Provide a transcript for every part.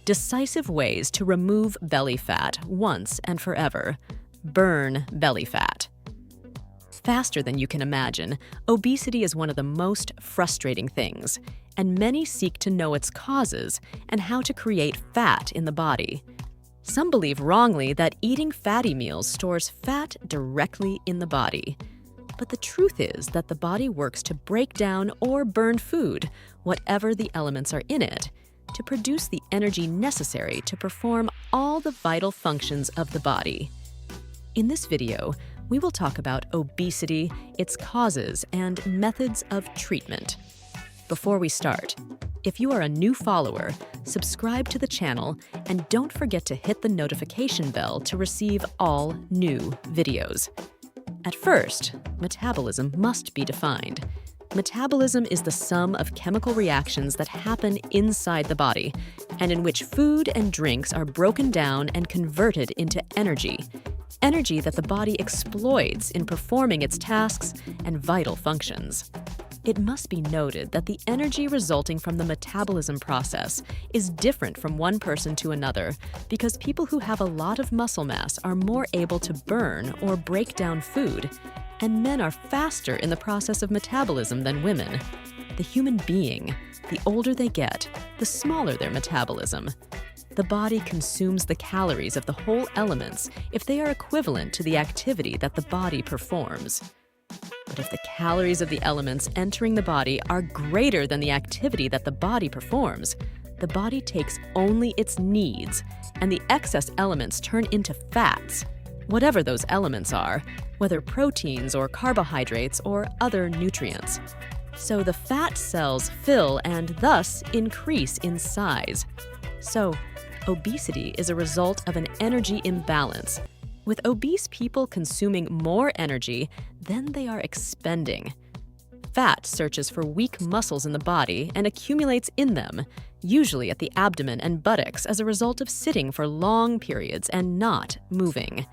decisive ways to remove belly fat once and forever. Burn belly fat. Faster than you can imagine, obesity is one of the most frustrating things, and many seek to know its causes and how to create fat in the body. Some believe wrongly that eating fatty meals stores fat directly in the body. But the truth is that the body works to break down or burn food, whatever the elements are in it, to produce the energy necessary to perform all the vital functions of the body. In this video, we will talk about obesity, its causes, and methods of treatment. Before we start, if you are a new follower, subscribe to the channel and don't forget to hit the notification bell to receive all new videos. At first, metabolism must be defined. Metabolism is the sum of chemical reactions that happen inside the body, and in which food and drinks are broken down and converted into energy. Energy that the body exploits in performing its tasks and vital functions. It must be noted that the energy resulting from the metabolism process is different from one person to another because people who have a lot of muscle mass are more able to burn or break down food, and men are faster in the process of metabolism than women. The human being, the older they get, the smaller their metabolism. The body consumes the calories of the whole elements if they are equivalent to the activity that the body performs. But if the calories of the elements entering the body are greater than the activity that the body performs, the body takes only its needs, and the excess elements turn into fats, whatever those elements are, whether proteins or carbohydrates or other nutrients. So the fat cells fill and thus increase in size. So, obesity is a result of an energy imbalance, with obese people consuming more energy than they are expending. Fat searches for weak muscles in the body and accumulates in them, usually at the abdomen and buttocks as a result of sitting for long periods and not moving.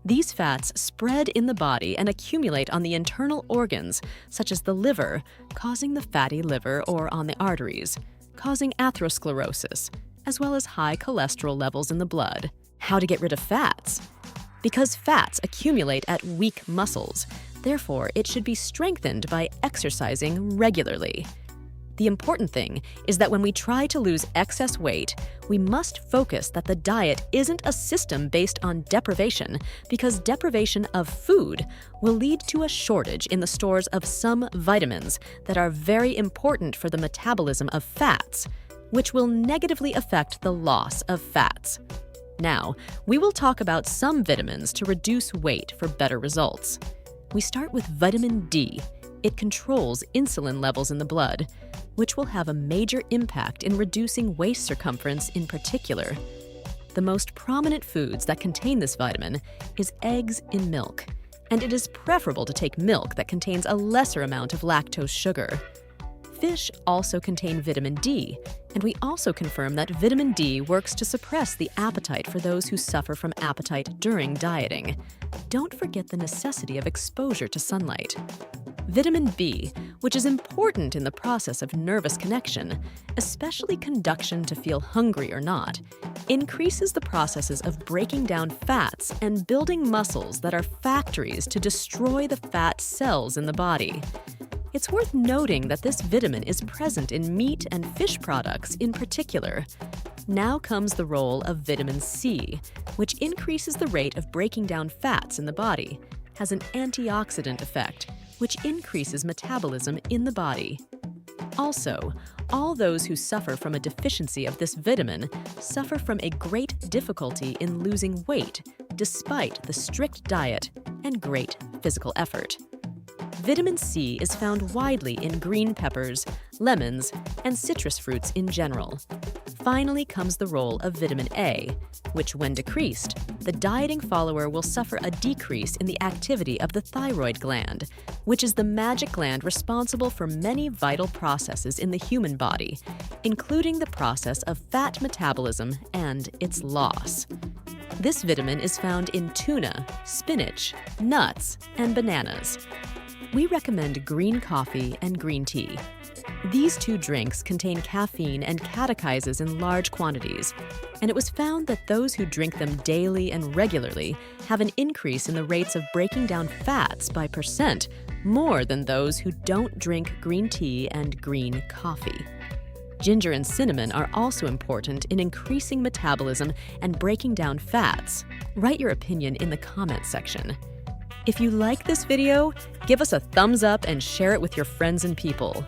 These fats spread in the body and accumulate on the internal organs, such as the liver, causing the fatty liver, or on the arteries, causing atherosclerosis, as well as high cholesterol levels in the blood. How to get rid of fats? Because fats accumulate at weak muscles, therefore it should be strengthened by exercising regularly. The important thing is that when we try to lose excess weight, we must focus that the diet isn't a system based on deprivation, because deprivation of food will lead to a shortage in the stores of some vitamins that are very important for the metabolism of fats, which will negatively affect the loss of fats. Now, we will talk about some vitamins to reduce weight for better results. We start with vitamin D. It controls insulin levels in the blood, which will have a major impact in reducing waist circumference in particular. The most prominent foods that contain this vitamin is eggs in milk, and it is preferable to take milk that contains a lesser amount of lactose sugar. Fish also contain vitamin D, and we also confirm that vitamin D works to suppress the appetite for those who suffer from appetite during dieting. Don't forget the necessity of exposure to sunlight. Vitamin B, which is important in the process of nervous connection, especially conduction to feel hungry or not, increases the processes of breaking down fats and building muscles that are factories to destroy the fat cells in the body. It's worth noting that this vitamin is present in meat and fish products in particular. Now comes the role of vitamin C, which increases the rate of breaking down fats in the body, has an antioxidant effect, which increases metabolism in the body. Also, all those who suffer from a deficiency of this vitamin suffer from a great difficulty in losing weight despite the strict diet and great physical effort. Vitamin C is found widely in green peppers, lemons, and citrus fruits in general. Finally comes the role of vitamin A, which, when decreased, the dieting follower will suffer a decrease in the activity of the thyroid gland, which is the magic gland responsible for many vital processes in the human body, including the process of fat metabolism and its loss. This vitamin is found in tuna, spinach, nuts, and bananas. We recommend green coffee and green tea. These two drinks contain caffeine and catechizes in large quantities, and it was found that those who drink them daily and regularly have an increase in the rates of breaking down fats by percent more than those who don't drink green tea and green coffee. Ginger and cinnamon are also important in increasing metabolism and breaking down fats. Write your opinion in the comments section. If you like this video, give us a thumbs up and share it with your friends and people.